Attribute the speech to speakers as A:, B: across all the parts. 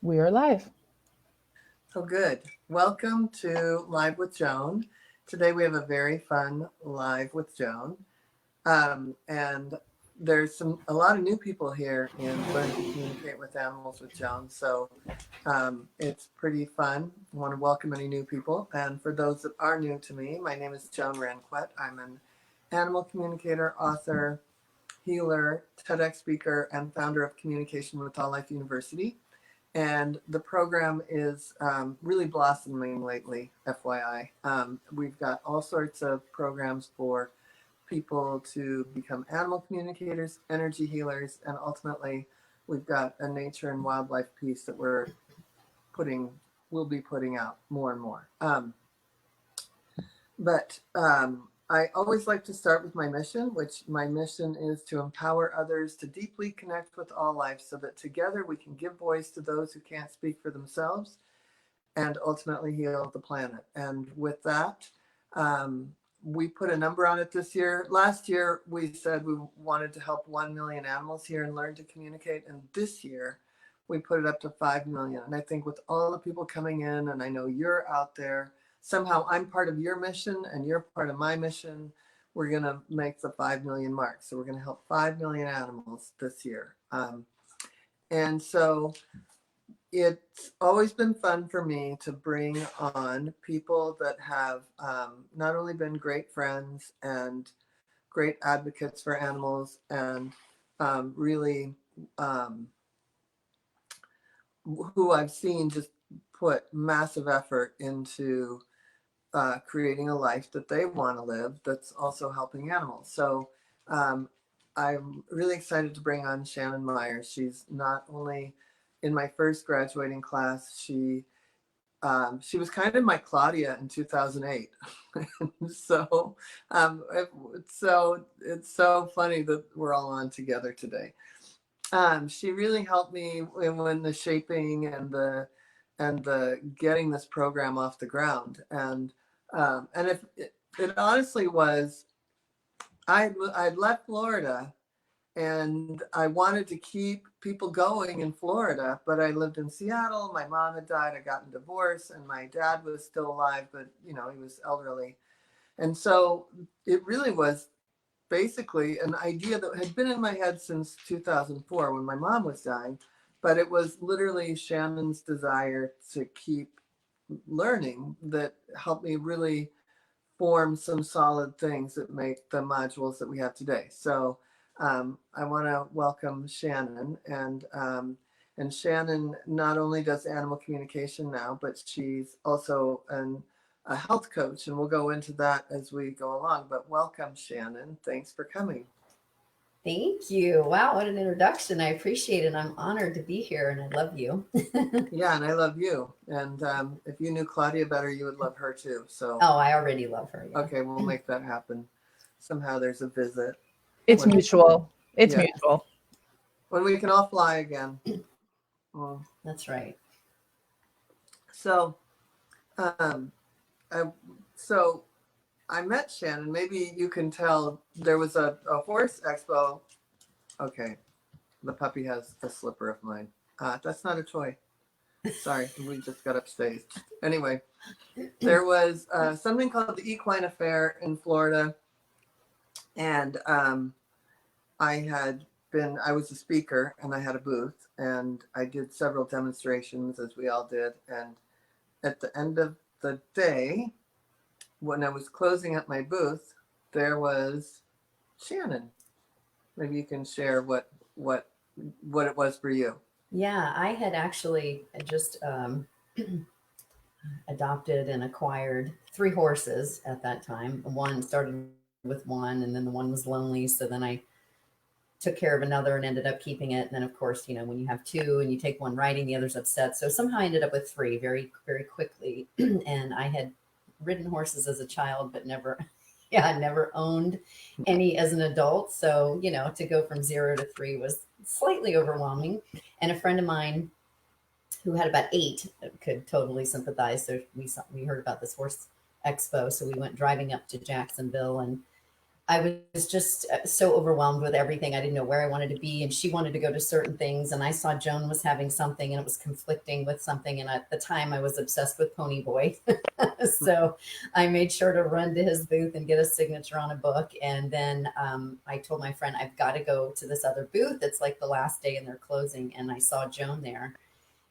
A: We are live.
B: Oh, good. Welcome to Live with Joan. Today we have a very fun live with Joan. And there's a lot of new people here in Learn to Communicate with Animals with Joan. So it's pretty fun. I want to welcome any new people. And for those that are new to me, my name is Joan Ranquet. I'm an animal communicator, author, healer, TEDx speaker, and founder of Communication with All Life University. And the program is really blossoming lately, FYI. We've got all sorts of programs for people to become animal communicators, energy healers, and ultimately, we've got a nature and wildlife piece that putting, we'll be putting out more and more. But I always like to start with my mission, which my mission is to empower others to deeply connect with all life so that together we can give voice to those who can't speak for themselves and ultimately heal the planet. And with that, we put a number on it this year. Last year, we said we wanted to help 1 million animals here and learn to communicate. And this year, we put it up to 5 million. And I think with all the people coming in, and I know you're out there, somehow I'm part of your mission and you're part of my mission. We're going to make the 5 million mark. So we're going to help 5 million animals this year. And so it's always been fun for me to bring on people that have not only been great friends and great advocates for animals and really who I've seen just put massive effort into creating a life that they want to live that's also helping animals. So um, I'm really excited to bring on Shannon Myers. She's not only in my first graduating class, she was kind of my Claudia in 2008. so, it's so funny that we're all on together today. She really helped me when the shaping and the getting this program off the ground. And if it honestly was, I'd left Florida and I wanted to keep people going in Florida, but I lived in Seattle. My mom had died. I gotten divorced, and my dad was still alive, but he was elderly. And so it really was basically an idea that had been in my head since 2004 when my mom was dying, but it was literally Shannon's desire to keep learning that helped me really form some solid things that make the modules that we have today. So I want to welcome Shannon, and Shannon not only does animal communication now, but she's also a health coach, and we'll go into that as we go along. But welcome, Shannon. Thanks for coming.
C: Thank you. Wow, what an introduction. I appreciate it. I'm honored to be here and I love you.
B: Yeah, and I love you. And if you knew Claudia better, you would love her too. So,
C: Oh, I already love her. Yeah.
B: okay, we'll make that happen. Somehow there's a visit.
A: It's
B: When,
A: mutual. It's
B: yeah,
A: mutual.
B: when we can all fly again. Mm.
C: That's right.
B: So, um, I, so I met Shannon. Maybe you can tell there was a horse expo. Okay, the puppy has a slipper of mine. That's not a toy. Sorry, we just got upstaged. Anyway, there was something called the Equine Affair in Florida, and I was a speaker and I had a booth and I did several demonstrations as we all did. And at the end of the day, when I was closing up my booth, there was Shannon. Maybe you can share what it was for you.
C: Yeah, I had actually just adopted and acquired three horses at that time. One started with one, and then the one was lonely. So then I took care of another and ended up keeping it. And then, of course, when you have two and you take one riding, the other's upset. So somehow I ended up with three very, very quickly. And I had ridden horses as a child, but never, yeah, I never owned any as an adult. So, to go from 0 to 3 was slightly overwhelming. And a friend of mine who had about 8 could totally sympathize. So we heard about this horse expo. So we went driving up to Jacksonville and I was just so overwhelmed with everything. I didn't know where I wanted to be, and she wanted to go to certain things. And I saw Joan was having something, and it was conflicting with something. And at the time, I was obsessed with Pony Boy, so I made sure to run to his booth and get a signature on a book. And then I told my friend, I've got to go to this other booth. It's like the last day, and they're closing. And I saw Joan there,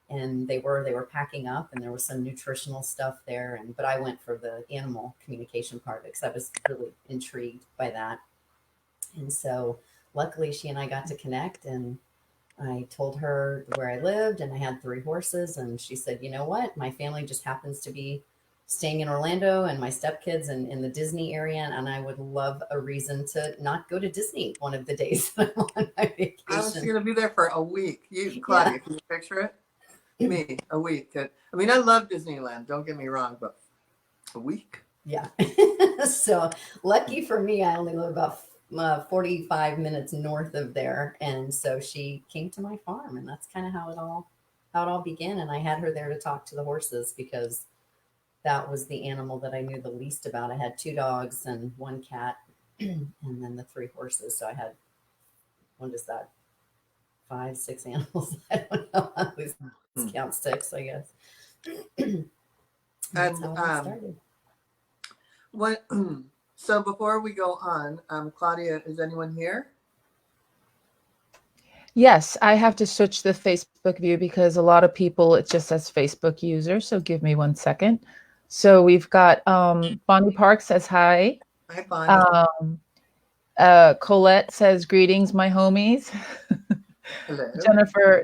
C: and they were packing up, and there was some nutritional stuff there, but I went for the animal communication part of it because I was really intrigued by that. And so luckily she and I got to connect, and I told her where I lived, and I had 3 horses, and she said, you know what, my family just happens to be staying in Orlando, and my stepkids in the Disney area, and I would love a reason to not go to Disney one of the days that I'm on my vacation.
B: I was going to be there for a week. Claudia, yeah. Can you picture it? Me, a week. I mean, I love Disneyland, don't get me wrong, but a week?
C: Yeah. So lucky for me, I only live about 45 minutes north of there. And so she came to my farm, and that's kind of how it all began. And I had her there to talk to the horses because that was the animal that I knew the least about. I had 2 dogs and 1 cat and then the 3 horses. So I had, what is that? 5, 6 animals. I don't know. At least count 6, I guess. That's how it started.
B: What? So before we go on, Claudia, is anyone here?
A: Yes, I have to switch the Facebook view because a lot of people, it just says Facebook user. So give me 1 second. So we've got Bonnie Park says hi.
B: Hi, Bonnie.
A: Colette says greetings, my homies.
B: Hello.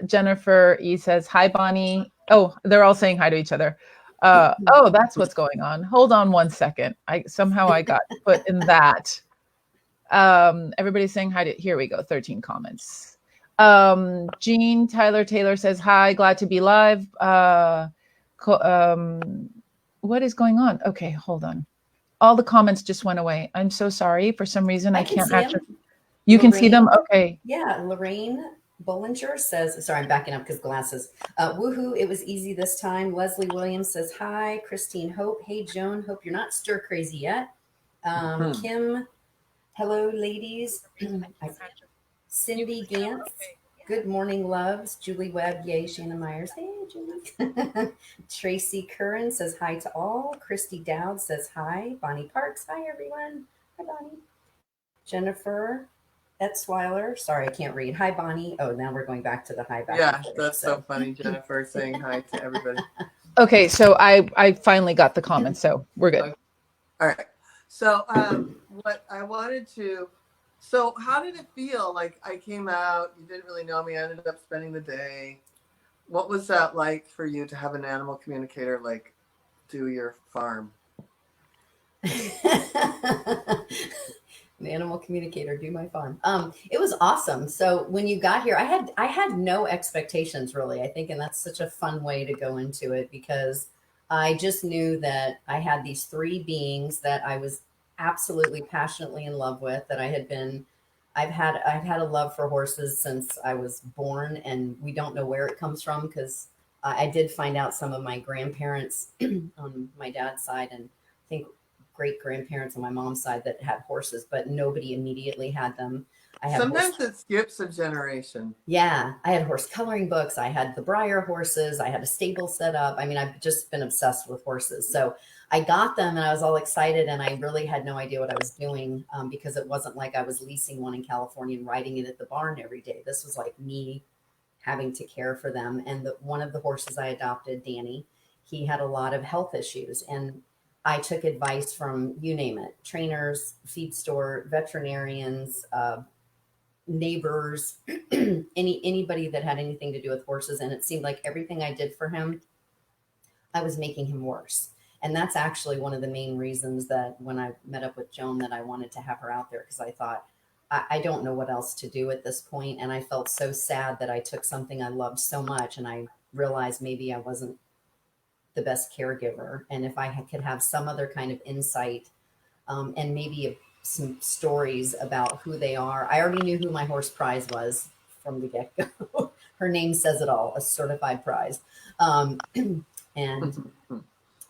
A: Jennifer E says hi, Bonnie. Oh, they're all saying hi to each other. Oh, that's what's going on. Hold on 1 second. I got put in that. Everybody's saying hi to, here we go, 13 comments. Jean Tyler Taylor says hi, glad to be live. What is going on? Okay, hold on. All the comments just went away. I'm so sorry. For some reason, I can't actually. You can see them? Okay.
C: Yeah, Lorraine Bollinger says, sorry, I'm backing up because glasses. Woohoo, it was easy this time. Leslie Williams says hi. Christine Hope, hey Joan, hope you're not stir crazy yet. Kim, hello ladies. Cindy Gantz, good morning loves. Julie Webb, yay. Shannon Myers, hey Julie. Tracy Curran says hi to all. Christy Dowd says hi. Bonnie Parks, hi everyone. Hi Bonnie. Jennifer Etzweiler, sorry, I can't read. Hi, Bonnie. Oh, now we're going back to the hi back.
B: Yeah, that's so funny, Jennifer, saying hi to everybody.
A: Okay, so I finally got the comments, so we're good.
B: Okay. All right. So what I wanted to, so how did it feel? Like I came out, you didn't really know me, I ended up spending the day. What was that like for you to have an animal communicator like do your farm?
C: An animal communicator do my farm. It was awesome. So when you got here, I had no expectations really, I think, and that's such a fun way to go into it because I just knew that I had these 3 beings that I was absolutely passionately in love with, that I've had a love for horses since I was born, and we don't know where it comes from because I did find out some of my grandparents on my dad's side, and I think great grandparents on my mom's side that had horses, but nobody immediately had them.
B: Sometimes it skips a generation.
C: Yeah, I had horse coloring books. I had the Breyer horses. I had a stable set up. I mean, I've just been obsessed with horses. So I got them and I was all excited, and I really had no idea what I was doing because it wasn't like I was leasing one in California and riding it at the barn every day. This was like me having to care for them. And one of the horses I adopted, Danny, he had a lot of health issues, and I took advice from, you name it, trainers, feed store, veterinarians, neighbors, anybody that had anything to do with horses. And it seemed like everything I did for him, I was making him worse. And that's actually one of the main reasons that when I met up with Joan, that I wanted to have her out there, because I thought, I don't know what else to do at this point. And I felt so sad that I took something I loved so much, and I realized maybe I wasn't the best caregiver. And if I could have some other kind of insight and maybe some stories about who they are. I already knew who my horse Prize was from the get-go. Her name says it all, a certified prize. And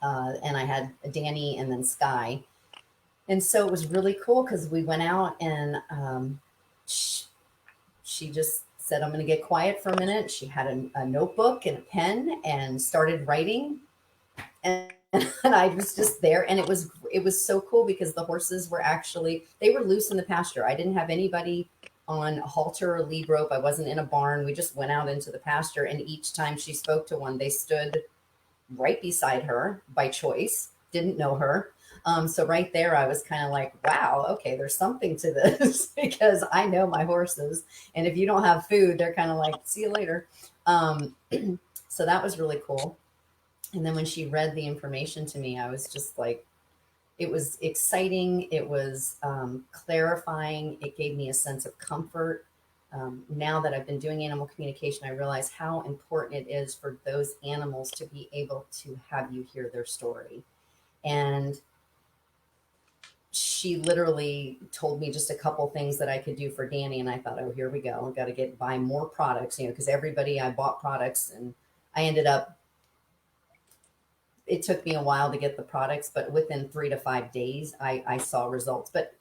C: I had Danny and then Sky. And so it was really cool because we went out and she just said, I'm going to get quiet for a minute. She had a notebook and a pen and started writing. And, and I was just there. And it was so cool because the horses were actually, they were loose in the pasture. I didn't have anybody on a halter or lead rope. I wasn't in a barn. We just went out into the pasture. And each time she spoke to one, they stood right beside her by choice, didn't know her. So right there, I was kind of like, wow, okay, there's something to this because I know my horses. And if you don't have food, they're kind of like, see you later. So that was really cool. And then when she read the information to me, I was just like, it was exciting. It was clarifying. It gave me a sense of comfort. Now that I've been doing animal communication, I realize how important it is for those animals to be able to have you hear their story. And she literally told me just a couple things that I could do for Danny. And I thought, oh, here we go. I've got to buy more products, because I bought products and I ended up, it took me a while to get the products, but within 3 to 5 days, I saw results. But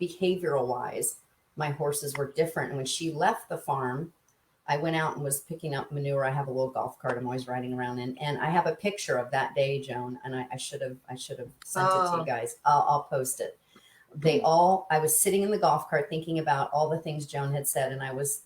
C: behavioral wise, my horses were different. And when she left the farm, I went out and was picking up manure. I have a little golf cart I'm always riding around in, and I have a picture of that day, Joan. And I should have sent it to you guys. I'll post it. I was sitting in the golf cart thinking about all the things Joan had said, and I was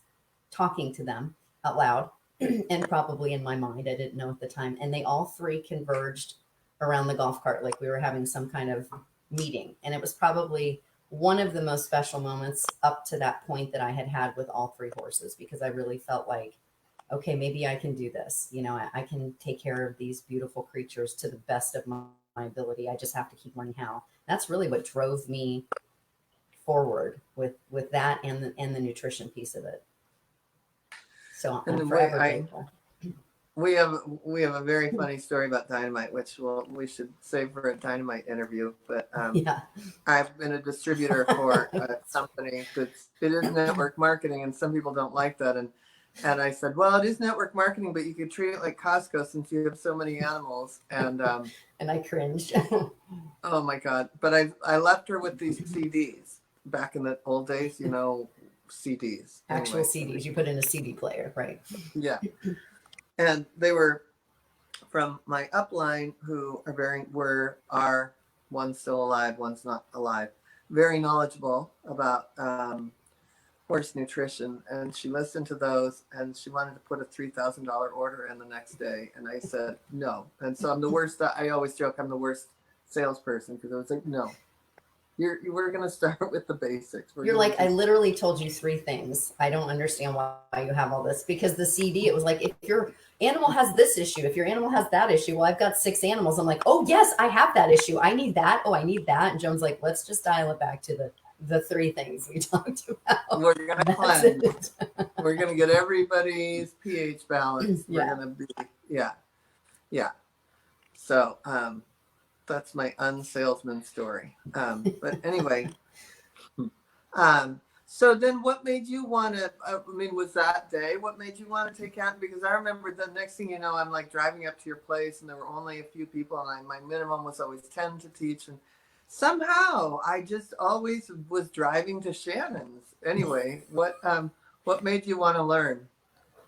C: talking to them out loud and probably in my mind. I didn't know at the time. And they all three converged around the golf cart like we were having some kind of meeting. And it was probably one of the most special moments up to that point that I had with all three horses, because I really felt like, okay, maybe I can do this. I can take care of these beautiful creatures to the best of my ability. I just have to keep learning how. That's really what drove me forward with that and the nutrition piece of it. So I'm forever grateful.
B: We have a very funny story about Dynamite, which we should save for a Dynamite interview. But
C: yeah.
B: I've been a distributor for a company it is network marketing, and some people don't like that. And I said, well, it is network marketing, but you could treat it like Costco since you have so many animals. And
C: and I cringed.
B: Oh my God! But I left her with these CDs back in the old days, CDs.
C: Actual CDs. You put in a CD player, right?
B: Yeah. And they were from my upline, who are one's still alive, one's not alive, very knowledgeable about horse nutrition. And she listened to those, and she wanted to put a $3,000 order in the next day. And I said no. And so I'm the worst. I always joke I'm the worst salesperson, because I was like, no. We're going to start with the basics.
C: You're like, I literally told you 3 things. I don't understand why you have all this. Because the CD, it was like, if your animal has this issue, if your animal has that issue, well, I've got 6 animals. I'm like, oh, yes, I have that issue. I need that. Oh, I need that. And Joan's like, let's just dial it back to the 3 things we talked about.
B: We're going to cleanse. We're going to get everybody's pH balance. We're going to be, yeah. So, that's my unsalesman story. But anyway, so then what made you want to, was that day, what made you want to take out? Because I remember the next thing you know, I'm like driving up to your place, and there were only a few people, and my minimum was always 10 to teach. And somehow I just always was driving to Shannon's. Anyway, what made you want to learn?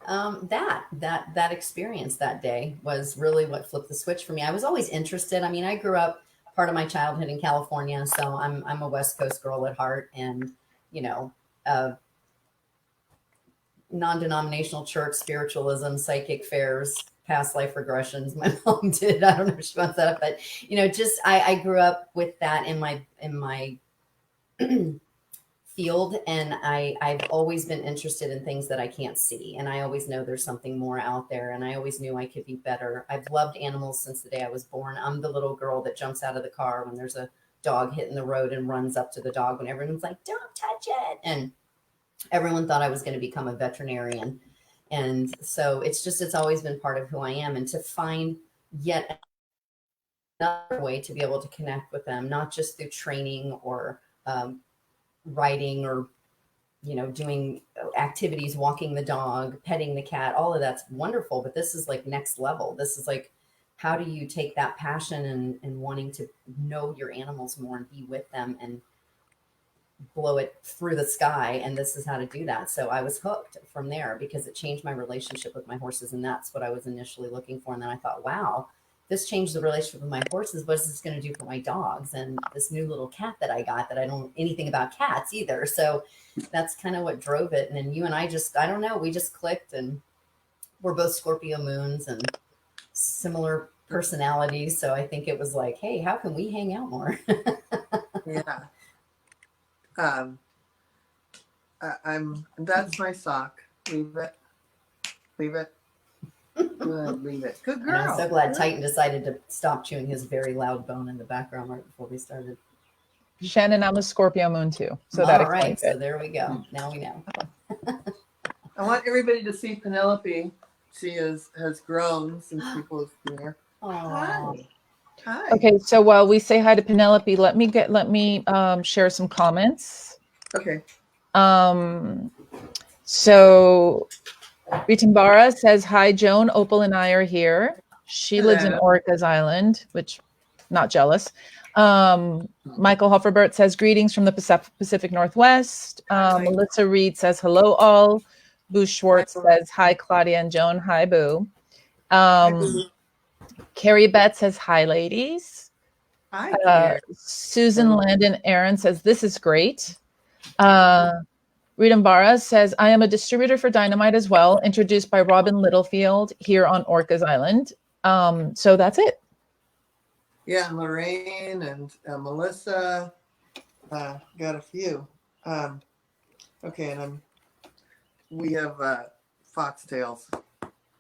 C: That experience that day was really what flipped the switch for me. I was always interested. I grew up part of my childhood in California, so I'm a West Coast girl at heart, and non-denominational church, spiritualism, psychic fairs, past life regressions. My mom did. I don't know if she wants that up, but just I grew up with that in my field, and I've always been interested in things that I can't see, and I always know there's something more out there, and I always knew I could be better. I've loved animals since the day I was born. I'm the little girl that jumps out of the car when there's a dog hitting the road and runs up to the dog when everyone's like, don't touch it, and everyone thought I was going to become a veterinarian. And so it's always been part of who I am, and to find yet another way to be able to connect with them, not just through training or writing or doing activities, walking the dog, petting the cat, all of that's wonderful, but this is like next level. This is like how do you take that passion and wanting to know your animals more and be with them and blow it through the sky? And this is how to do that. So I was hooked from there because it changed my relationship with my horses. And that's what I was initially looking for. And then I thought, wow, this changed the relationship with my horses. What is this going to do for my dogs? And this new little cat that I got, that I don't know anything about cats either. So that's kind of what drove it. And then you and I just, I don't know, we just clicked, and we're both Scorpio moons and similar personalities. So I think it was like, hey, how can we hang out more?
B: Yeah. That's my sock. Leave it. Leave it. Good, leave it. Good girl.
C: And I'm so glad
B: Good.
C: Titan decided to stop chewing his very loud bone in the background right before we started.
A: Shannon, I'm a Scorpio moon too. So that
C: All right,
A: explains
C: so
A: it.
C: there we go. Now we know.
B: I want everybody to see Penelope. She has grown since people have seen her.
C: Aww.
B: Hi.
A: Okay, so while we say hi to Penelope, let me share some comments.
B: Okay.
A: So Ritambara says, hi, Joan, Opal and I are here. She lives in
B: Hello.
A: Orcas Island, which not jealous. Michael Hofferbert says, greetings from the Pacific Northwest.
B: Hi.
A: Melissa Reed says, hello all. Boo Schwartz
B: Hi.
A: says, hi, Claudia and Joan. Hi, Boo.
B: Hi, Boo.
A: Carrie Beth says, hi, ladies.
B: Hi, Carrie.
A: Susan
B: Hello.
A: Landon Aaron says, this is great. Ritambara says, I am a distributor for Dynamite as well, introduced by Robin Littlefield here on Orcas Island. So that's it.
B: Yeah, Lorraine and Melissa got a few. Okay, and we have foxtails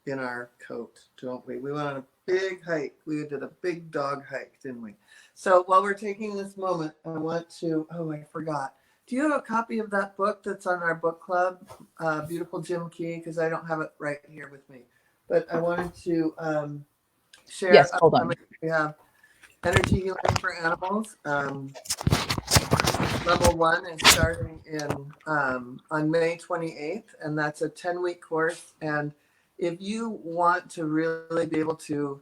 B: in our coat, don't we? We went on a big hike. We did a big dog hike, didn't we? So while we're taking this moment, I want to, I forgot. Do you have a copy of that book that's on our book club, Beautiful Jim Key? Because I don't have it right here with me. But I wanted to share.
A: Yes, hold on.
B: We have Energy Healing for Animals. Level 1 is starting on May 28th, and that's a 10-week course. And if you want to really be able to,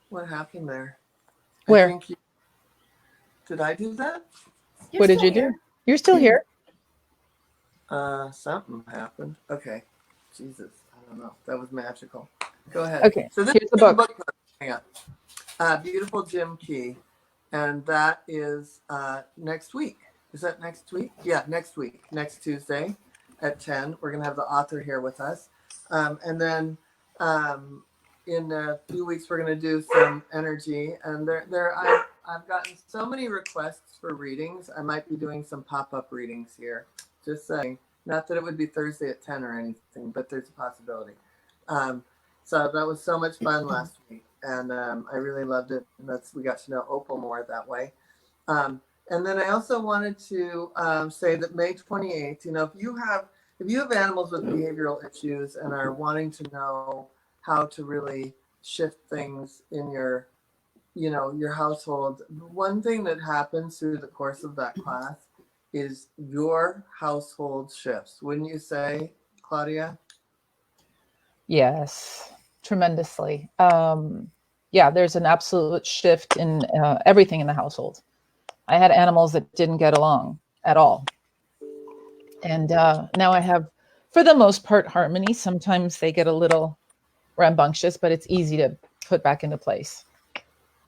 B: what happened there?
A: Where?
B: Did I do that?
A: What did you do? You're still here.
B: Something happened. Okay. Jesus, I don't know. That was magical. Go ahead.
A: Okay,
B: So this
A: here's
B: is
A: the
B: the
A: book.
B: book coming up. Beautiful Jim Key. And that is next week. Is that next week? Yeah, next week. Next Tuesday at 10. We're going to have the author here with us. And then in a few weeks, we're going to do some energy. And I've gotten so many requests for readings. I might be doing some pop-up readings here. Just saying. Not that it would be Thursday at 10 or anything, but there's a possibility. So that was so much fun last week. And I really loved it. And we got to know Opal more that way. And then I also wanted to say that May 28th, if you have animals with behavioral issues and are wanting to know how to really shift things in your household, one thing that happens through the course of that class is your household shifts. Wouldn't you say, Claudia?
A: Yes, tremendously. Yeah, there's an absolute shift in everything in the household. I had animals that didn't get along at all. And now I have, for the most part, harmony. Sometimes they get a little rambunctious, but it's easy to put back into place.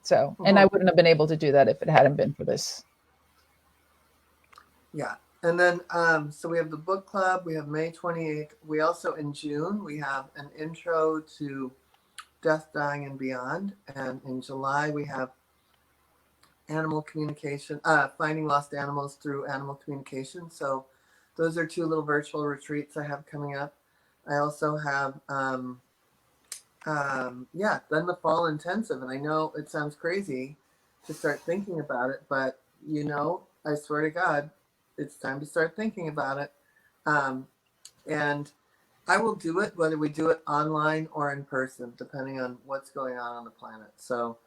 A: So, and I wouldn't have been able to do that if it hadn't been for this.
B: Yeah. And then, so we have the book club. We have May 28th. We also, in June, we have an intro to death, dying, and beyond. And in July, we have animal communication, finding lost animals through animal communication. So those are 2 little virtual retreats I have coming up. I also have, then the fall intensive. And I know it sounds crazy to start thinking about it, but I swear to God, it's time to start thinking about it. And I will do it, whether we do it online or in person, depending on what's going on the planet. So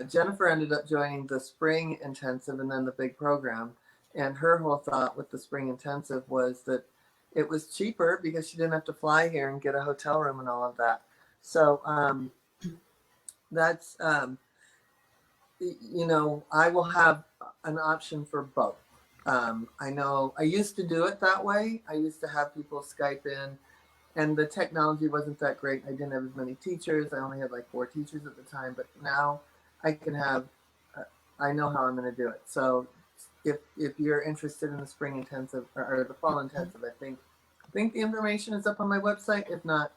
B: Jennifer ended up joining the spring intensive and then the big program. And her whole thought with the spring intensive was that it was cheaper because she didn't have to fly here and get a hotel room and all of that. So that's you know, I will have an option for both. I know I used to do it that way. I used to have people Skype in, and the technology wasn't that great. I didn't have as many teachers. I only had like 4 teachers at the time, but now I can have, I know how I'm going to do it. So if you're interested in the spring intensive or the fall intensive, I think the information is up on my website. If not,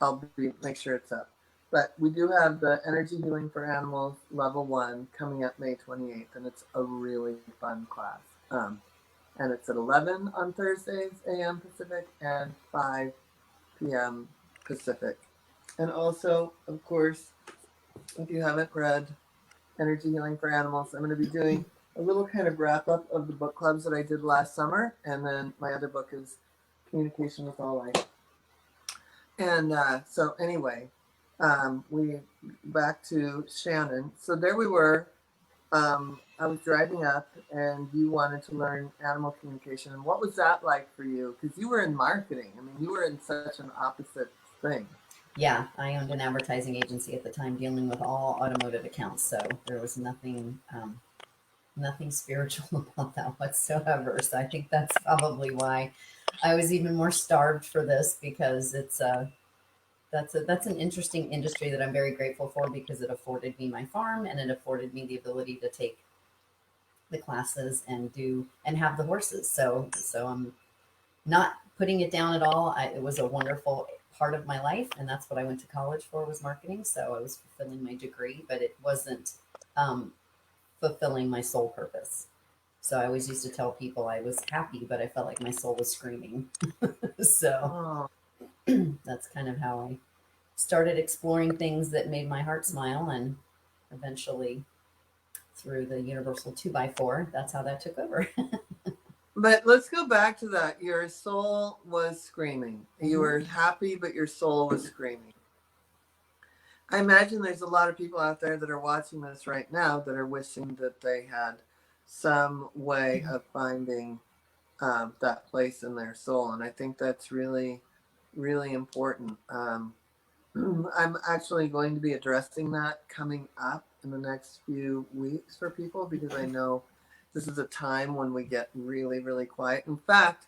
B: I'll make sure it's up. But we do have the Energy Healing for Animals Level 1 coming up May 28th, and it's a really fun class. And it's at 11 on Thursdays, a.m. Pacific, and 5 p.m. Pacific. And also, of course, if you haven't read Energy Healing for Animals, I'm going to be doing a little kind of wrap up of the book clubs that I did last summer. And then my other book is Communication with All Life. And so anyway, we back to Shannon. So there we were. I was driving up and you wanted to learn animal communication. And what was that like for you? Because you were in marketing. I mean, you were in such an opposite thing.
C: Yeah, I owned an advertising agency at the time dealing with all automotive accounts. So there was nothing spiritual about that whatsoever. So I think that's probably why I was even more starved for this, because that's an interesting industry that I'm very grateful for, because it afforded me my farm and it afforded me the ability to take the classes and have the horses. So I'm not putting it down at all. It was a wonderful part of my life, and that's what I went to college for, was marketing. So I was fulfilling my degree, but it wasn't fulfilling my soul purpose. So I always used to tell people I was happy, but I felt like my soul was screaming. So that's kind of how I started exploring things that made my heart smile, and eventually through the universal 2x4, that's how that took over.
B: But let's go back to that. Your soul was screaming. You were happy, but your soul was screaming. I imagine there's a lot of people out there that are watching this right now that are wishing that they had some way of finding that place in their soul. And I think that's really, really important. I'm actually going to be addressing that coming up in the next few weeks for people, because I know this is a time when we get really, really quiet. In fact,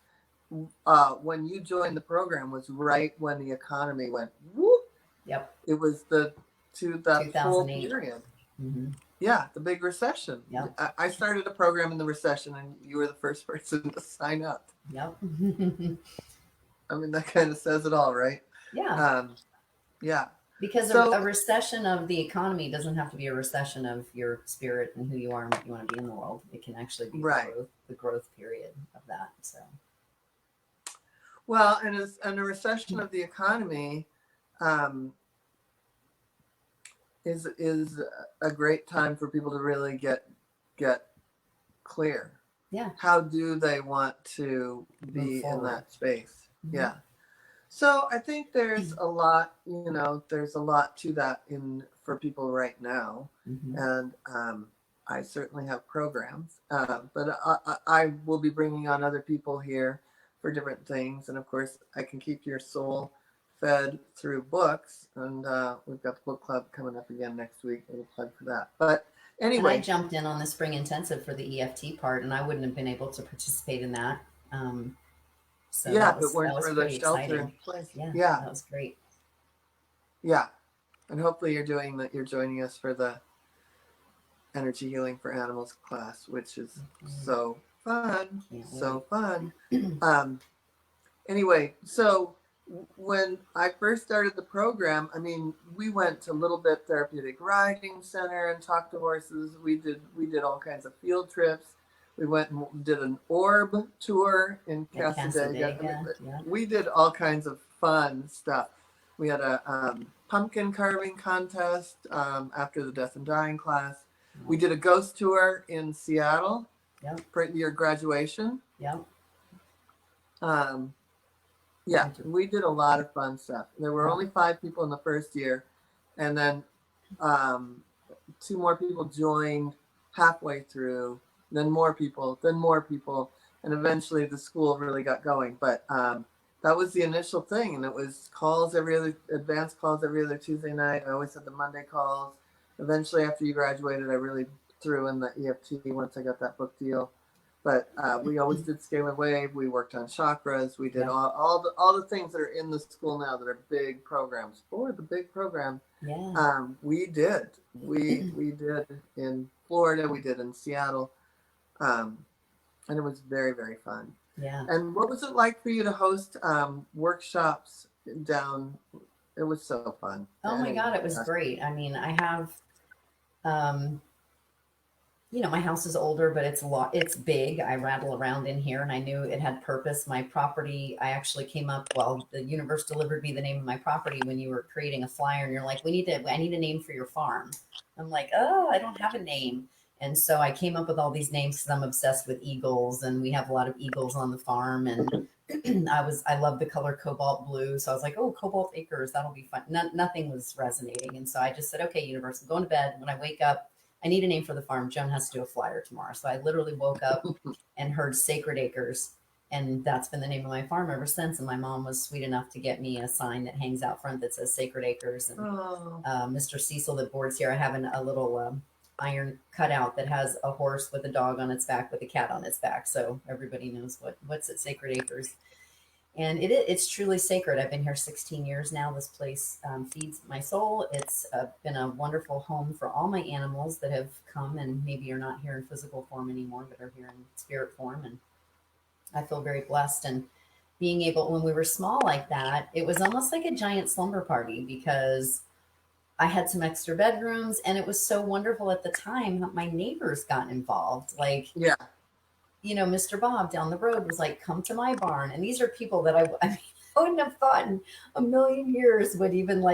B: when you joined the program was right when the economy went whoop.
C: Yep.
B: It was that whole
C: 2008
B: period.
C: Mm-hmm.
B: Yeah, the big recession.
C: Yep.
B: I started a program in the recession, and you were the first person to sign up.
C: Yep.
B: I mean, that kind of says it all, right?
C: Yeah.
B: Yeah.
C: Because a recession of the economy doesn't have to be a recession of your spirit and who you are and what you want to be in the world. It can actually be the growth period of that. So,
B: well, and a recession of the economy is a great time for people to really get clear.
C: Yeah.
B: How do they want to be in that space? Mm-hmm. Yeah. So I think there's a lot, there's a lot to that for people right now. Mm-hmm. And I certainly have programs, but I will be bringing on other people here for different things. And of course, I can keep your soul fed through books. And we've got the book club coming up again next week. We'll plug for that. But anyway.
C: And I jumped in on the spring intensive for the EFT part, and I wouldn't have been able to participate in that. So
B: yeah, if it weren't for the shelter place.
C: Yeah, that was great.
B: Yeah, and hopefully you're joining us for the Energy Healing for Animals class, which is so fun, so fun. Anyway, so when I first started the program, I mean, we went to Little Bit Therapeutic Riding Center and talked to horses. We did all kinds of field trips. We went and did an orb tour in Casadega. We did all kinds of fun stuff. We had a pumpkin carving contest after the Death and Dying class. We did a ghost tour in Seattle for your graduation. Yeah, we did a lot of fun stuff. There were only 5 people in the first year, and then 2 more people joined halfway through. Then more people, and eventually the school really got going. But that was the initial thing. And it was advanced calls every other Tuesday night. I always had the Monday calls. Eventually, after you graduated, I really threw in the EFT once I got that book deal. But we always did scalar wave. We worked on chakras. We did all the things that are in the school now that are big programs. For the big program, we did in Florida. We did in Seattle, and it was very, very fun.
C: Yeah.
B: And what was it like for you to host workshops down? It was so fun.
C: Oh my God, it was great. I mean, I have, my house is older, but it's big. I rattle around in here, and I knew it had purpose. My property, I actually came up, the universe delivered me the name of my property when you were creating a flyer, and you're like, I need a name for your farm. I'm like, oh, I don't have a name. And so I came up with all these names because I'm obsessed with eagles, and we have a lot of eagles on the farm. And I love the color cobalt blue. So I was like, oh, Cobalt Acres, that'll be fun. Nothing was resonating. And so I just said, okay, universe, I'm going to bed. When I wake up, I need a name for the farm. Joan has to do a flyer tomorrow. So I literally woke up and heard Sacred Acres. And that's been the name of my farm ever since. And my mom was sweet enough to get me a sign that hangs out front that says Sacred Acres. And Mr. Cecil that boards here, I have a little iron cutout that has a horse with a dog on its back with a cat on its back. So everybody knows what's at Sacred Acres. And it's truly sacred. I've been here 16 years now. This place feeds my soul. It's been a wonderful home for all my animals that have come and maybe are not here in physical form anymore, but are here in spirit form. And I feel very blessed. And being able, when we were small like that, it was almost like a giant slumber party because I had some extra bedrooms, and it was so wonderful at the time that my neighbors got involved. Like, Mr. Bob down the road was like, come to my barn. And these are people that I wouldn't have thought in a million years would even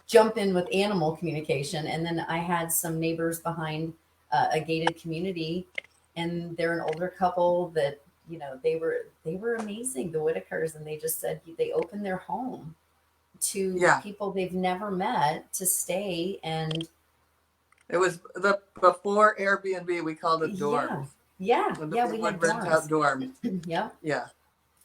C: jump in with animal communication. And then I had some neighbors behind a gated community, and they're an older couple that, they were amazing, the Whitakers. And they just said they opened their home to people they've never met to stay. And
B: it was before Airbnb, we called it dorms.
C: We had dorms.
B: Dorms.
C: Yeah.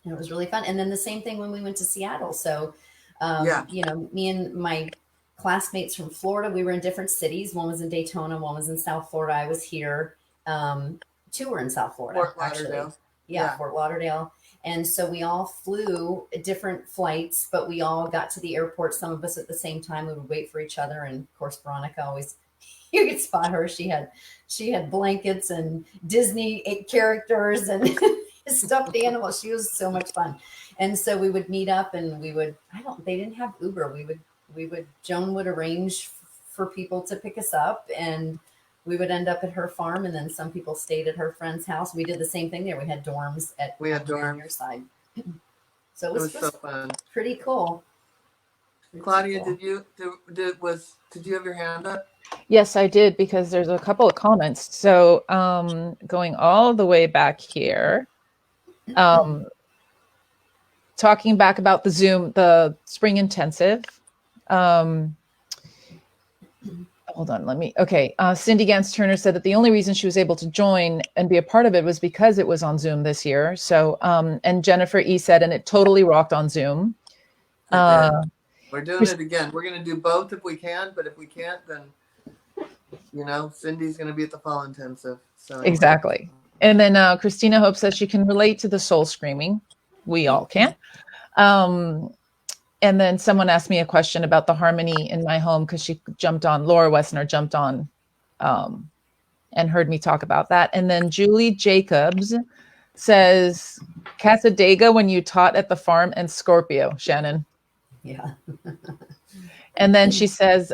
C: And it was really fun. And then the same thing when we went to Seattle. So, me and my classmates from Florida, we were in different cities. One was in Daytona, one was in South Florida. I was here. Two were in South Florida,
B: Fort Lauderdale.
C: Actually. Fort Lauderdale. And so we all flew different flights, but we all got to the airport, some of us at the same time. We would wait for each other. And of course, Veronica always, you could spot her. She had blankets and Disney characters and stuffed animals. She was so much fun. And so we would meet up, and they didn't have Uber. Joan would arrange for people to pick us up, and we would end up at her farm, and then some people stayed at her friend's house. We did the same thing there. We had dorms on your side. So it was so fun. Pretty cool.
B: Claudia, did you have your hand up?
A: Yes, I did, because there's a couple of comments. So going all the way back here, talking back about the spring intensive. Hold on, Cindy Gans Turner said that the only reason she was able to join and be a part of it was because it was on Zoom this year. So, and Jennifer E said, and it totally rocked on Zoom.
B: We're doing it again. We're going to do both if we can, but if we can't, then, Cindy's going to be at the fall intensive. So
A: exactly. And then Christina Hope says she can relate to the soul screaming. We all can. And then someone asked me a question about the harmony in my home, because Laura Wessner jumped on and heard me talk about that. And then Julie Jacobs says, Casadega when you taught at the farm, and Scorpio, Shannon.
C: Yeah.
A: And then she says,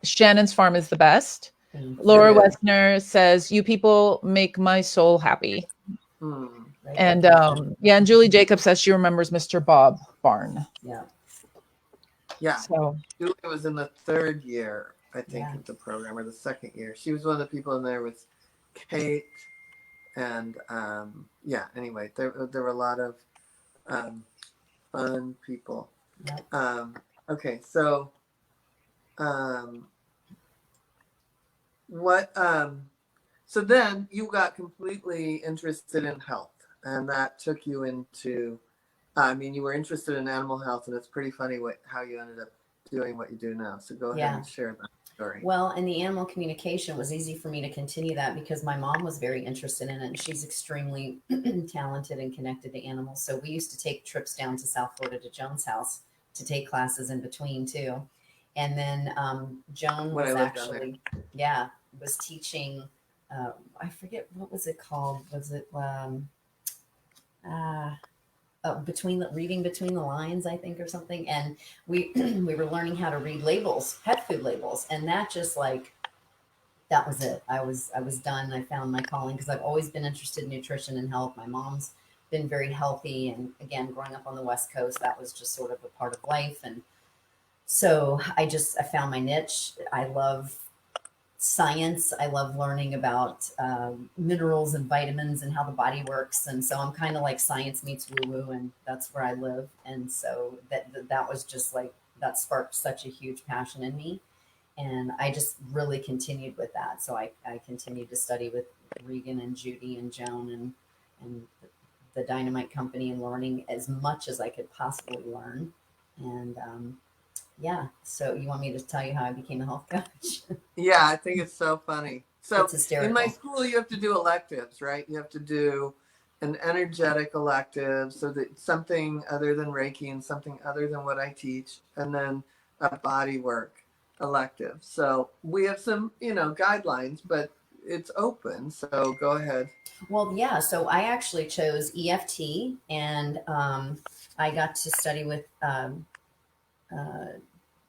A: Shannon's farm is the best. Laura Wessner says, you people make my soul happy. And and Julie Jacobs says she remembers Mr. Bob Barn.
B: Yeah.
A: So
B: Julie was in the third year, I think, of the program, or the second year. She was one of the people in there with Kate, and anyway, there were a lot of fun people. Okay, so so then you got completely interested in health and that took you into, I mean, you were interested in animal health, and it's pretty funny how you ended up doing what you do now. So go ahead and share that story.
C: Well, and the animal communication was easy for me to continue that because my mom was very interested in it, and she's extremely talented and connected to animals. So we used to take trips down to South Florida to Joan's house to take classes in between too. And then Joan was actually, was teaching, I forget, what was it called? Was it reading between the lines, I think, or something. And we we were learning how to read labels, pet food labels, and that just like, that was it. I was done. I found my calling because I've always been interested in nutrition and health. My mom's been very healthy, and again, growing up on the West Coast, that was just sort of a part of life. And so I found my niche. I love science. I love learning about minerals and vitamins and how the body works. And so I'm kind of like science meets woo woo, and that's where I live. And so that was just like, that sparked such a huge passion in me. And I just really continued with that. So I continued to study with Regan and Judy and Joan and the Dynamite Company, and learning as much as I could possibly learn. And so you want me to tell you how I became a health coach?
B: Yeah, I think it's so funny. So
C: it's hysterical.
B: In my school, you have to do electives, right? You have to do an energetic elective, so that something other than Reiki and something other than what I teach, and then a body work elective. So we have some, guidelines, but it's open. So go ahead.
C: Well, yeah. So I actually chose EFT, and I got to study with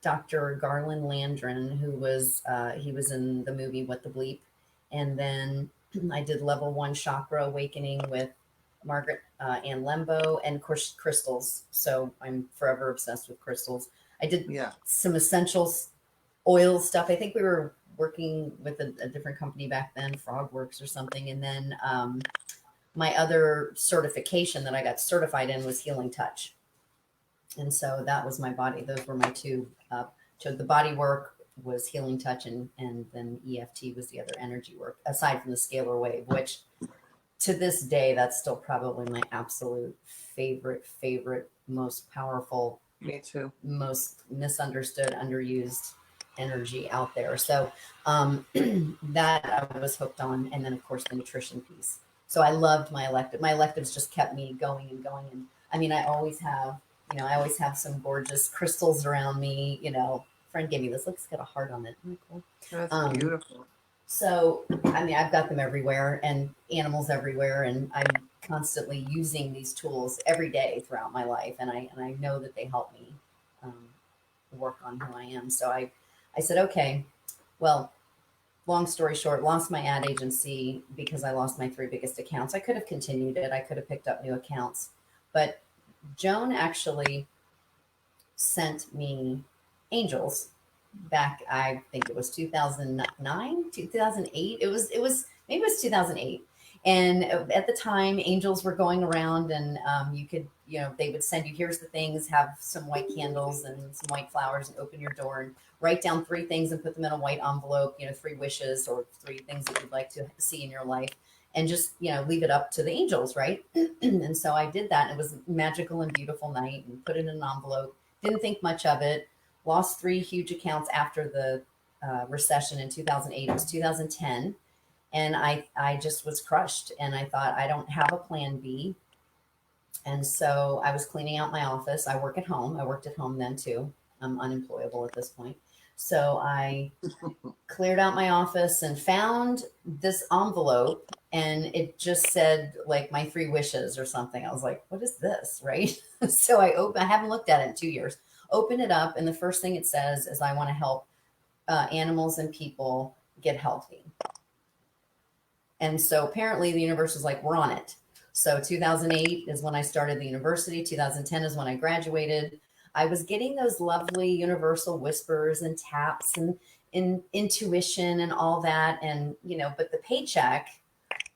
C: Dr. Garland Landron, who was he was in the movie What the Bleep, and then I did level 1 chakra awakening with Margaret Ann Lembo, and of course crystals. So I'm forever obsessed with crystals. I did some essentials oil stuff. I think we were working with a different company back then, Frogworks or something, and then my other certification that I got certified in was Healing Touch. And so that was my body. Those were my two. So the body work was Healing Touch, and then EFT was the other energy work, aside from the scalar wave, which to this day, that's still probably my absolute favorite, most powerful,
B: me too,
C: most misunderstood, underused energy out there. So that I was hooked on. And then of course the nutrition piece. So I loved my elective. My electives just kept me going and going. And I mean, I always have some gorgeous crystals around me. Friend gave me this. Look, it's got a heart on it. Isn't that cool?
B: That's beautiful.
C: So, I mean, I've got them everywhere, and animals everywhere, and I'm constantly using these tools every day throughout my life, and I know that they help me work on who I am. So I said, okay, well, long story short, lost my ad agency because I lost my 3 biggest accounts. I could have continued it. I could have picked up new accounts, but Joan actually sent me angels back. I think it was 2009, 2008. It was maybe it was 2008. And at the time, angels were going around, and you could, they would send you, here's the things, have some white candles and some white flowers, and open your door and write down 3 things and put them in a white envelope, 3 wishes or 3 things that you'd like to see in your life, and just, leave it up to the angels, right? And so I did that, and it was a magical and beautiful night, and put it in an envelope. Didn't think much of it. Lost 3 huge accounts after the recession in 2008. It was 2010. And I just was crushed, and I thought, I don't have a plan B. And so I was cleaning out my office. I work at home. I worked at home then too. I'm unemployable at this point. So I cleared out my office and found this envelope, and it just said like my 3 wishes or something. I was like, what is this? Right. So I haven't looked at it in 2 years. Open it up, and the first thing it says is I want to help animals and people get healthy. And so apparently the universe was like, we're on it. So 2008 is when I started the university. 2010 is when I graduated. I was getting those lovely universal whispers and taps and intuition and all that. And, but the paycheck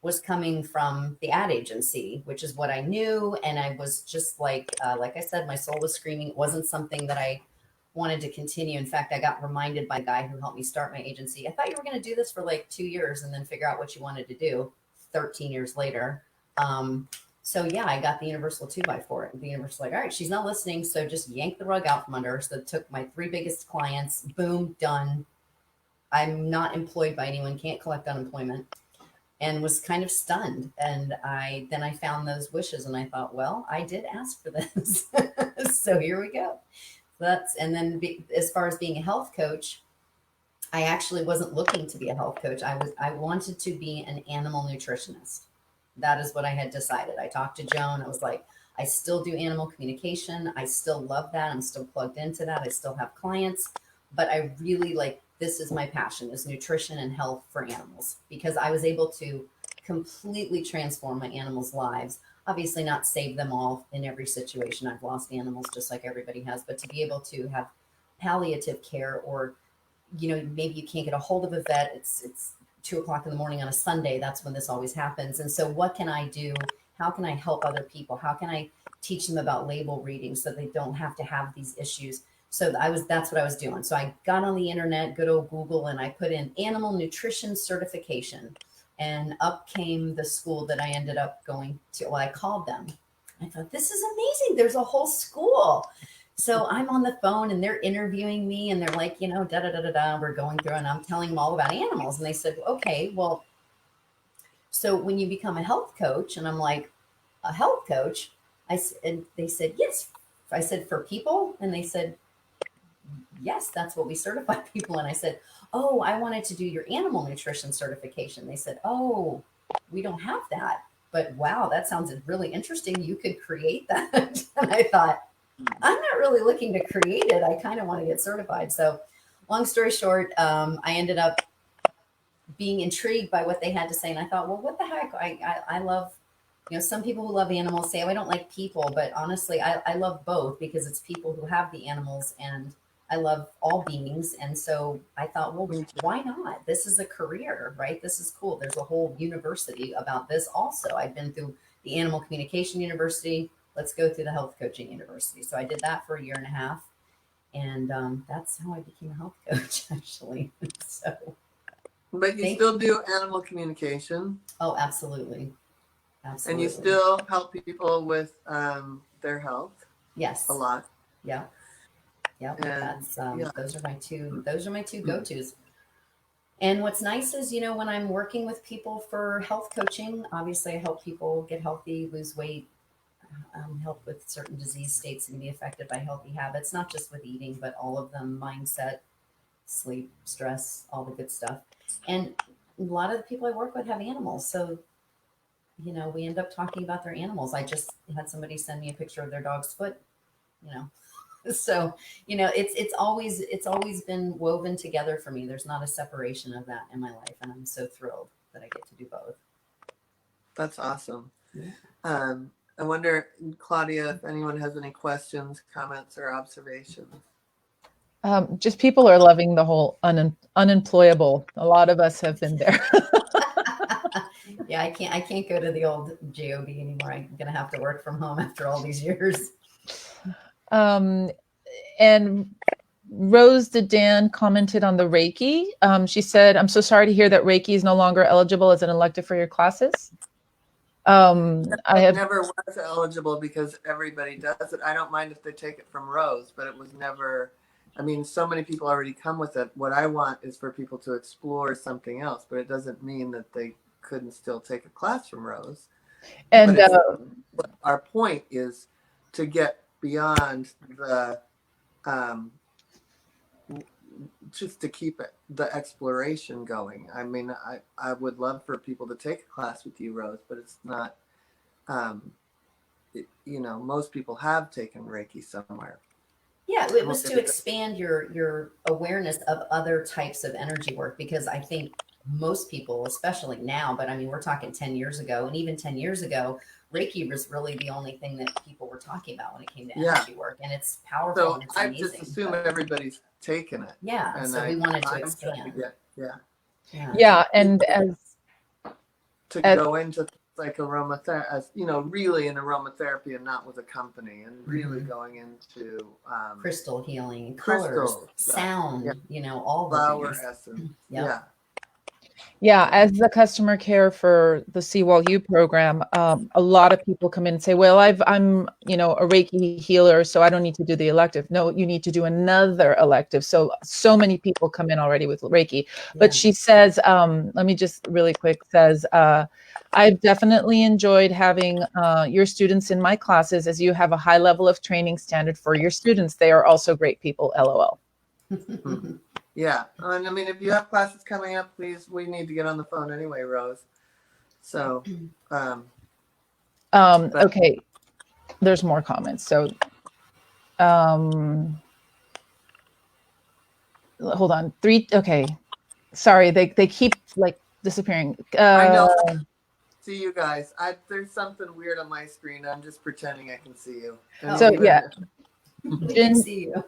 C: was coming from the ad agency, which is what I knew. And I was just like I said, my soul was screaming. It wasn't something that I wanted to continue. In fact, I got reminded by a guy who helped me start my agency. I thought you were going to do this for like 2 years and then figure out what you wanted to do. 13 years later. So yeah, I got the universal 2x4. The universal like, all right, she's not listening, so just yank the rug out from under her. So it took my 3 biggest clients, boom, done. I'm not employed by anyone, can't collect unemployment, and was kind of stunned. And I found those wishes, and I thought, well, I did ask for this, so here we go. And then as far as being a health coach, I actually wasn't looking to be a health coach. I wanted to be an animal nutritionist. That is what I had decided. I talked to Joan. I was like, I still do animal communication. I still love that. I'm still plugged into that. I still have clients, but I really this is my passion, is nutrition and health for animals, because I was able to completely transform my animals' lives. Obviously not save them all in every situation. I've lost animals just like everybody has, but to be able to have palliative care, or maybe you can't get a hold of a vet. It's 2:00 in the morning on a Sunday. That's when this always happens. And so what can I do? How can I help other people? How can I teach them about label reading so they don't have to have these issues? So that's what I was doing. So I got on the internet, good old Google, and I put in animal nutrition certification, and up came the school that I ended up going to. Well, I called them. I thought, this is amazing. There's a whole school. So I'm on the phone and they're interviewing me, and they're like, da da da da da. We're going through, and I'm telling them all about animals. And they said, okay, well, so when you become a health coach, and I'm like, a health coach? And they said, yes. I said, for people? And they said, yes, that's what we certify people. And I said, oh, I wanted to do your animal nutrition certification. They said, oh, we don't have that. But wow, that sounds really interesting. You could create that. And I thought, I'm not really looking to create it. I kind of want to get certified. So long story short, I ended up being intrigued by what they had to say. And I thought, well, what the heck? I love, some people who love animals say, oh, I don't like people. But honestly, I love both, because it's people who have the animals, and I love all beings. And so I thought, well, why not? This is a career, right? This is cool. There's a whole university about this also. I've been through the Animal Communication University. Let's go through the Health Coaching University. So I did that for 1.5 years. And that's how I became a health coach, actually. So,
B: but you still do animal communication.
C: Oh, absolutely. Absolutely.
B: And you still help people with their health.
C: Yes.
B: A lot.
C: Yeah. Yeah. That's those are my two go-tos. And what's nice is, when I'm working with people for health coaching, obviously I help people get healthy, lose weight, help with certain disease states and be affected by healthy habits, not just with eating, but all of them: mindset, sleep, stress, all the good stuff. And a lot of the people I work with have animals. So, we end up talking about their animals. I just had somebody send me a picture of their dog's foot, So, it's always been woven together for me. There's not a separation of that in my life. And I'm so thrilled that I get to do both.
B: That's awesome.
C: Yeah.
B: I wonder, Claudia, if anyone has any questions, comments, or observations.
A: Just people are loving the whole unemployable. A lot of us have been there.
C: Yeah, I can't go to the old job anymore. I'm gonna have to work from home after all these years.
A: And Rose DeDan commented on the Reiki. She said, "I'm so sorry to hear that Reiki is no longer eligible as an elective for your classes." I have
B: never was eligible because everybody does it. I don't mind if they take it from Rose, but it was never. I mean, so many people already come with it. What I want is for people to explore something else, but it doesn't mean that they couldn't still take a class from Rose.
A: And
B: our point is to get beyond the just to keep the exploration going. I mean, I would love for people to take a class with you, Rose, but it's not, most people have taken Reiki somewhere.
C: Yeah, it was to expand your awareness of other types of energy work, because I think most people, especially now, but I mean, we're talking 10 years ago, and even 10 years ago, Reiki was really the only thing that people were talking about when it came to energy work, and it's powerful.
B: So
C: and it's
B: I
C: amazing,
B: just assume everybody's taken it.
C: Yeah, and so we wanted to expand.
A: And
B: go into like aromatherapy, as really in aromatherapy and not with a company, and really going into
C: crystal healing, colors, sound, all the
B: flower
C: things.
B: essence.
C: Yep.
A: Yeah, as the customer care for the Seawall U program, a lot of people come in and say, "Well, I'm a Reiki healer, so I don't need to do the elective." No, you need to do another elective. So many people come in already with Reiki. But
C: Yeah.
A: she says, let me just really quick says, I've definitely enjoyed having your students in my classes, as you have a high level of training standard for your students. They are also great people. LOL.
B: Yeah, and I mean, if you have classes coming up, please, we need to get on the phone anyway, Rose. So, but
A: Okay, there's more comments. So, hold on. Okay. Sorry, they keep like disappearing.
B: I know. See you guys. There's something weird on my screen. I'm just pretending I can see you. And
A: So
B: even-
A: yeah,
C: We can see you.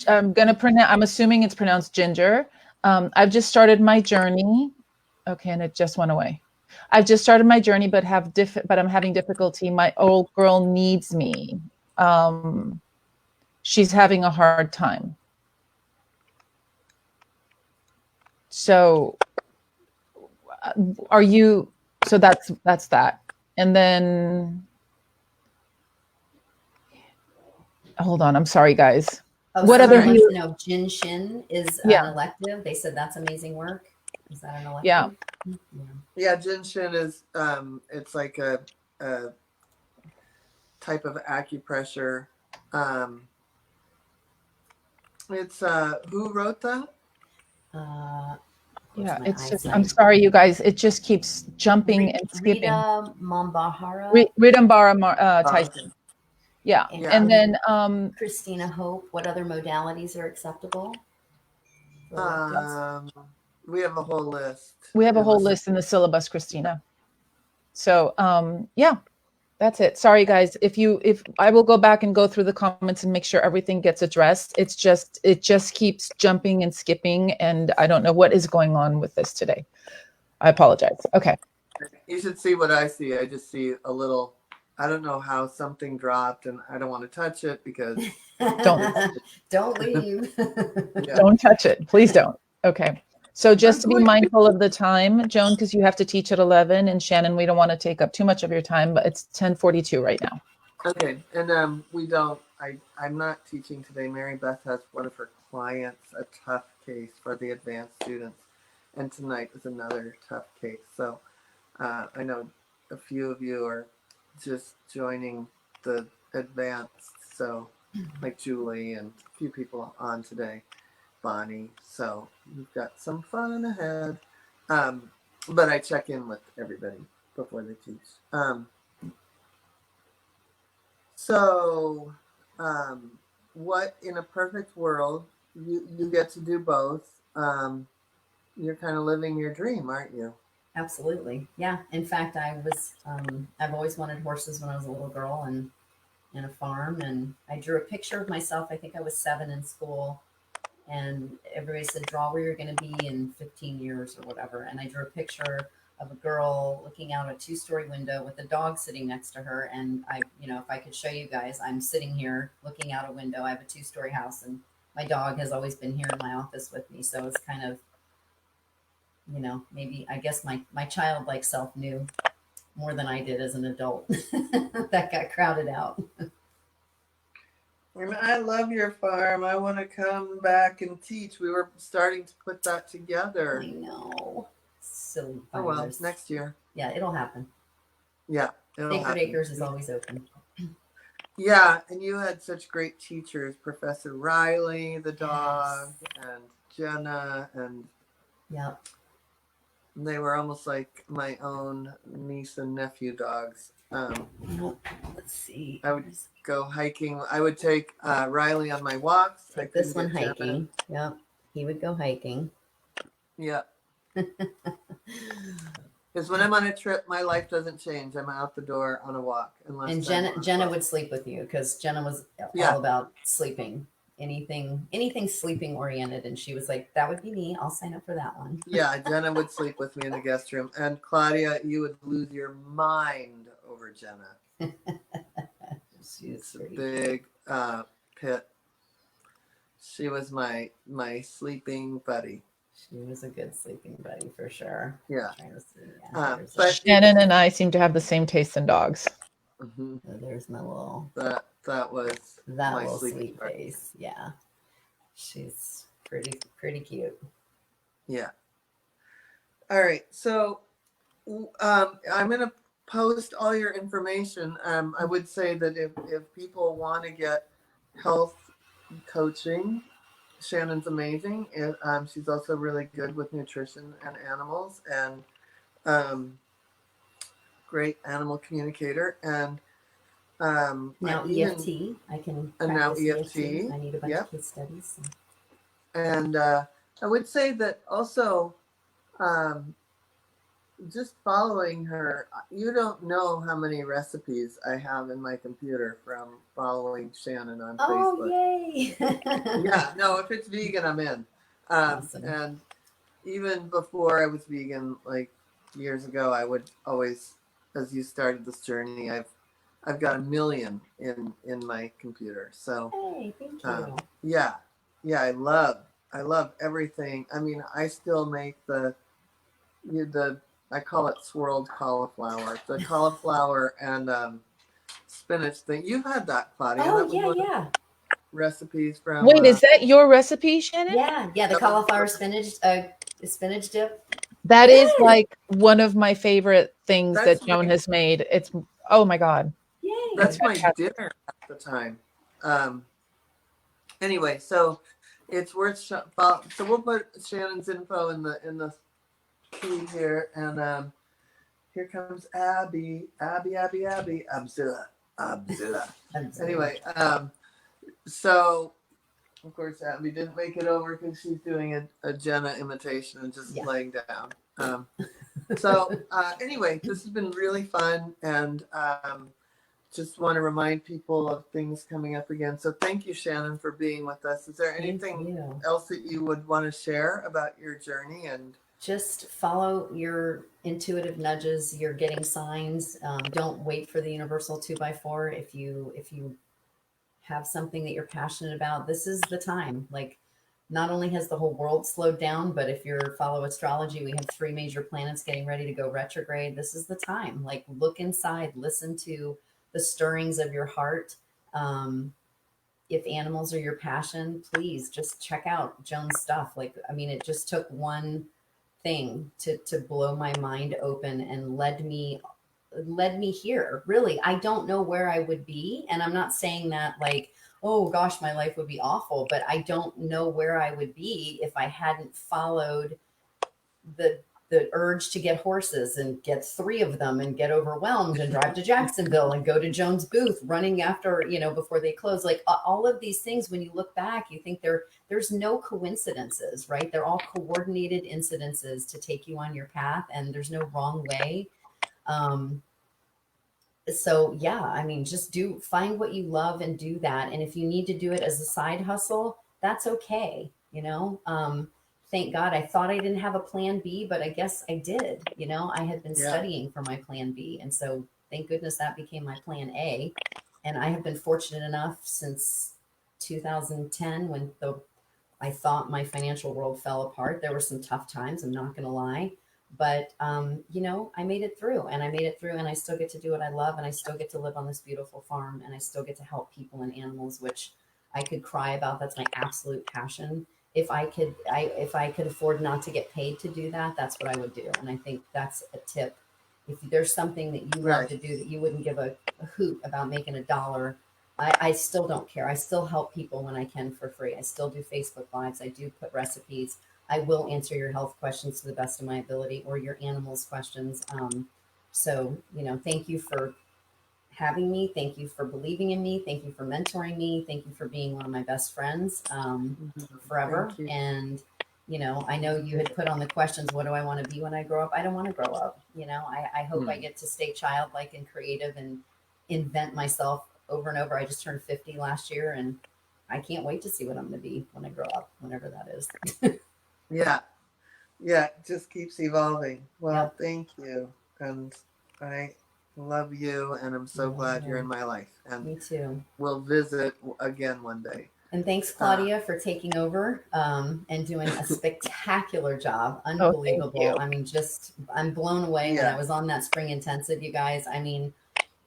A: I'm assuming it's pronounced Ginger. I've just started my journey. Okay, and it just went away. I've just started my journey, but I'm having difficulty. My old girl needs me. She's having a hard time. So are you, so that's that. And then, hold on, I'm sorry, guys.
C: Oh,
A: What other
C: someone
A: view?
C: wants to know, Jin Shin is
A: Yeah.
C: an elective. They said that's amazing work. Is that an elective?
A: Yeah.
B: Yeah, Jinshin is it's like a type of acupressure. It's who wrote that?
A: Yeah,
C: My
A: it's just,
C: eyesight.
A: I'm sorry, you guys, it just keeps jumping and skipping.
C: Rita Mambahara.
A: Ridambara Tyson.
B: Okay.
A: Yeah.
B: Yeah.
A: And then
C: Christina Hope. What other modalities are acceptable?
B: We have a whole list.
A: we have a whole list in the syllabus, Christina. So yeah, that's it. Sorry, guys. If I will go back and go through the comments and make sure everything gets addressed. It just keeps jumping and skipping, and I don't know what is going on with this today. I apologize. Okay.
B: You should see what I see. I just see a little, I don't know how something dropped, and I don't want to touch it because
C: don't leave.
B: Yeah.
A: Don't touch it. Please don't. Okay. So just to be mindful of the time, Joan, because you have to teach at 11, and Shannon, we don't want to take up too much of your time, but it's 10:42 right now.
B: Okay, and we don't. I'm not teaching today. Mary Beth has one of her clients, a tough case for the advanced students, and tonight is another tough case. So I know a few of you are just joining the advanced. So like Julie and a few people on today, Bonnie. So we've got some fun ahead. But I check in with everybody before they teach. So, what in a perfect world, you get to do both. You're kind of living your dream, aren't you?
C: Absolutely. Yeah. In fact, I've always wanted horses when I was a little girl and a farm. And I drew a picture of myself. I think I was 7 in school. And everybody said, draw where you're going to be in 15 years or whatever. And I drew a picture of a girl looking out a 2-story window with a dog sitting next to her. And if I could show you guys, I'm sitting here looking out a window. I have a 2-story house, and my dog has always been here in my office with me. So it's kind of, maybe I guess my childlike self knew more than I did as an adult. That got crowded out.
B: And I love your farm. I want to come back and teach. We were starting to put that together.
C: I know. Silly.
B: Oh well, next year.
C: Yeah, it'll happen.
B: Yeah,
C: Sacred Acres is always open.
B: Yeah, and you had such great teachers, Professor Riley, the dog, and Jenna, and
C: yeah,
B: they were almost like my own niece and nephew dogs.
C: Let's see.
B: I would go hiking. I would take Riley on my walks.
C: Take this one hiking. Yep, he would go hiking.
B: Yeah. Because when I'm on a trip, my life doesn't change. I'm out the door on a walk.
C: And Jenna would sleep with you because Jenna was all about sleeping. Anything sleeping oriented. And she was like, that would be me. I'll sign up for that one.
B: Yeah, Jenna would sleep with me in the guest room. And Claudia, you would lose your mind over Jenna. She's a big pit. She was my sleeping buddy.
C: She was a good sleeping buddy for sure.
B: Yeah.
C: Trying to see.
B: But
A: Shannon and I seem to have the same taste in dogs.
B: Mhm.
C: There's my little
B: that was my
C: little
B: sleeping
C: sweet
B: partner.
C: face. Yeah, she's pretty cute.
B: Yeah. All right. So I'm going to post all your information. I would say that if people want to get health coaching, Shannon's amazing. And she's also really good with nutrition and animals, and great animal communicator. And
C: Now EFT, I can
B: and now
C: practice
B: EFT.
C: I need a bunch
B: Yep.
C: of case studies. So.
B: And I would say that also, just following her, you don't know how many recipes I have in my computer from following Shannon on Facebook.
C: Oh, yay!
B: Yeah, no, if it's vegan, I'm in.
C: Awesome.
B: And even before I was vegan, like years ago, I would always, as you started this journey, I've got 1 million in my computer. So
C: Hey, thank you.
B: yeah, I love everything. I mean, I still make the I call it swirled cauliflower. The cauliflower and spinach thing. You've had that, Claudia.
C: Oh,
B: That was one of
C: yeah.
B: the recipes from.
A: Wait, is that your recipe, Shannon?
C: Yeah. The cauliflower spinach dip.
A: That is
C: Yes!
A: like one of my favorite things
B: That's
A: that Joan
B: my-
A: has made. It's, oh my God.
C: Yay!
B: That's my dinner at the time. Anyway, so it's worth so we'll put Shannon's info in the key here, and here comes Abby, Abzilla. Anyway, so of course Abby didn't make it over because she's doing a Jenna imitation and just laying down. So anyway, this has been really fun, and just want to remind people of things coming up again. So thank you, Shannon, for being with us. Is there anything else that you would want to share about your journey? And
C: just follow your intuitive nudges. You're getting signs. Don't wait for the universal 2x4. If you have something that you're passionate about, this is the time. Like, not only has the whole world slowed down, but if you follow astrology, we have 3 major planets getting ready to go retrograde. This is the time. Like, look inside, listen to the stirrings of your heart. If animals are your passion, please just check out Joan's stuff. Like, I mean, it just took one thing to blow my mind open and led me here. Really, I don't know where I would be, and I'm not saying that like, oh gosh, my life would be awful, but I don't know where I would be if I hadn't followed the urge to get horses and get 3 of them and get overwhelmed and drive to Jacksonville and go to Joan's booth running after, before they close. Like, all of these things, when you look back, you think there's no coincidences, right? They're all coordinated incidences to take you on your path, and there's no wrong way. So yeah, I mean, just find what you love and do that. And if you need to do it as a side hustle, that's okay. Thank God. I thought I didn't have a plan B, but I guess I did. I had been studying for my plan B. And so thank goodness that became my plan A. And I have been fortunate enough since 2010, when I thought my financial world fell apart. There were some tough times, I'm not going to lie. But, I made it through, and I still get to do what I love, and I still get to live on this beautiful farm, and I still get to help people and animals, which I could cry about. That's my absolute passion. If I could afford not to get paid to do that, that's what I would do. And I think that's a tip. If there's something that you love to do that you wouldn't give a hoot about making $1, I still don't care. I still help people when I can for free. I still do Facebook Lives. I do put recipes. I will answer your health questions to the best of my ability, or your animals questions. So, thank you for having me. Thank you for believing in me. Thank you for mentoring me. Thank you for being one of my best friends forever. And, I know you had put on the questions, what do I want to be when I grow up? I don't want to grow up. I hope I get to stay childlike and creative and invent myself over and over. I just turned 50 last year, and I can't wait to see what I'm going to be when I grow up, whenever that is.
B: Yeah, it just keeps evolving. Well, thank you. And I love you, and I'm so glad you're in my life. And
C: me too.
B: We'll visit again one day.
C: And thanks, Claudia, for taking over and doing a spectacular job. Unbelievable.
A: you.
C: I mean, I'm blown away when
B: Yeah.
C: I was on that spring intensive, you guys. I mean,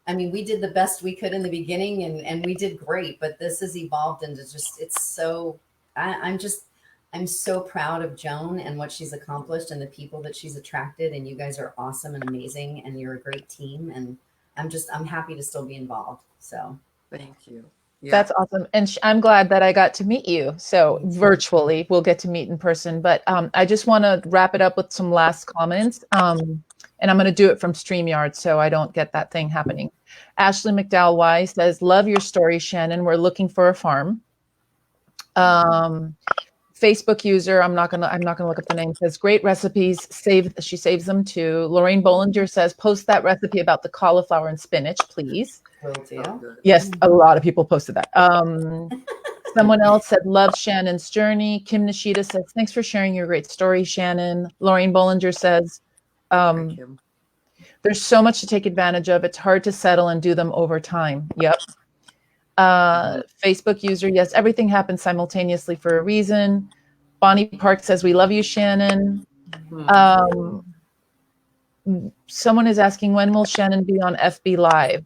C: we did the best we could in the beginning and we did great, but this has evolved into it's so, I'm so proud of Joan and what she's accomplished and the people that she's attracted. And you guys are awesome and amazing and you're a great team. And I'm happy to still be involved. So
B: Thank you. Yeah.
A: That's awesome. And I'm glad that I got to meet you. So virtually, we'll get to meet in person. But I just want to wrap it up with some last comments. And I'm going to do it from StreamYard so I don't get that thing happening. Ashley McDowell Wise says, love your story, Shannon. We're looking for a farm. Facebook user, I'm not gonna look up the name, says great recipes. She saves them too. Lorraine Bollinger says, post that recipe about the cauliflower and spinach, please.
C: will do.
B: Oh, good.
A: Yes, a lot of people posted that. Someone else said, love Shannon's journey. Kim Nishida says, thanks for sharing your great story, Shannon. Lorraine Bollinger says,
B: Hi, Kim.
A: there's so much to take advantage of. It's hard to settle and do them over time. Yep. Facebook user, yes, everything happens simultaneously for a reason. Bonnie Park says, we love you, Shannon. Someone is asking, when will Shannon be on FB Live?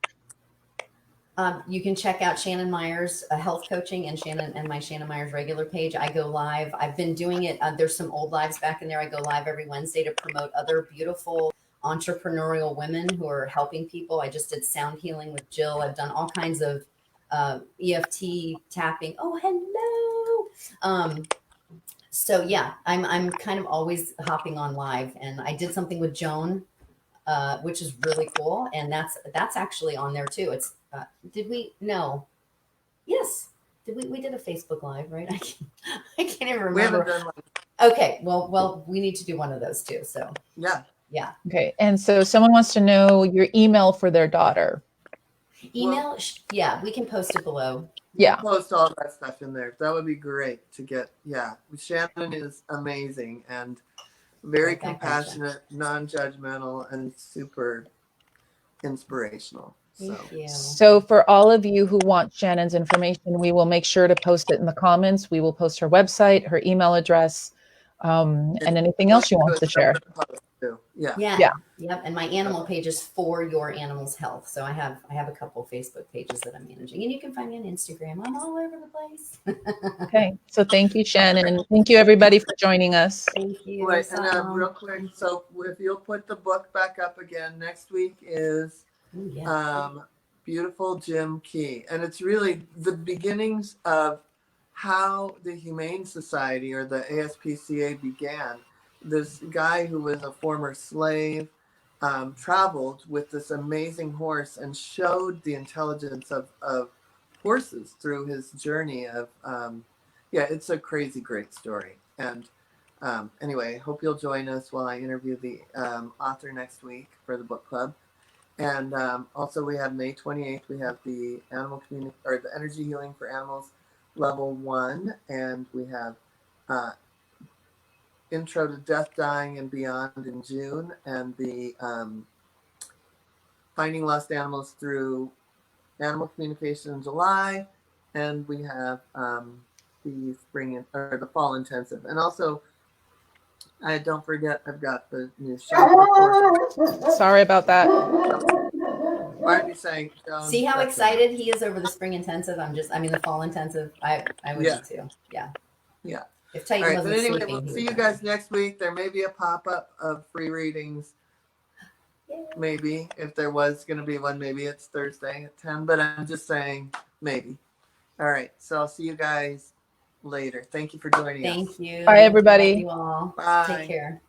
C: You can check out Shannon Myers health coaching and my Shannon Myers regular page. I go live. I've been doing it. There's some old lives back in there. I go live every Wednesday to promote other beautiful entrepreneurial women who are helping people. I just did sound healing with Jill. I've done all kinds of EFT tapping. Oh, hello. So yeah, I'm kind of always hopping on live, and I did something with Joan, which is really cool. And that's actually on there too. It's, did we? No. Yes. We did a Facebook Live, right? I can't even remember.
B: We haven't done one.
C: Okay. Well, we need to do one of those too. So
B: Yeah.
A: Okay. And so someone wants to know your email for their daughter.
C: Email. Yeah, we can post it below.
A: Yeah.
B: We'll post all that stuff in there. That would be great to get. Yeah. Shannon is amazing and very compassionate, non-judgmental, and super inspirational.
C: Thank you.
A: So for all of you who want Shannon's information, we will make sure to post it in the comments. We will post her website, her email address, and anything else she wants to share.
C: Yeah. Yep. And my animal page is for your animal's health. So I have a couple of Facebook pages that I'm managing, and you can find me on Instagram. I'm all over the place.
A: Okay. So thank you, Shannon. Thank you, everybody, for joining us.
C: Thank you.
B: Wait, and real quick, so if you'll put the book back up again, next week is Beautiful Jim Key. And it's really the beginnings of how the Humane Society or the ASPCA began. This guy who was a former slave traveled with this amazing horse and showed the intelligence of horses through his journey of, it's a crazy great story. And anyway, hope you'll join us while I interview the author next week for the book club. And also we have May 28th, we have the animal community or the energy healing for animals level 1. And we have Intro to Death, Dying, and Beyond in June, and the Finding Lost Animals through Animal Communication in July, and we have the the fall intensive. And also, don't forget, I've got the new show.
A: Sorry about that.
B: Why are you saying?
C: See how excited he is over the spring intensive? The fall intensive. I would be too. Yeah.
B: Yeah.
C: If Titan
B: all right,
C: wasn't
B: but anyway,
C: sleeping,
B: we'll see you guys next week. There may be a pop-up of free readings. Yay. Maybe. If there was going to be one, maybe it's Thursday at 10. But I'm just saying, maybe. All right. So I'll see you guys later. Thank you for joining us.
C: Thank you.
A: Bye, everybody.
C: Love you all.
B: Bye.
C: Take care.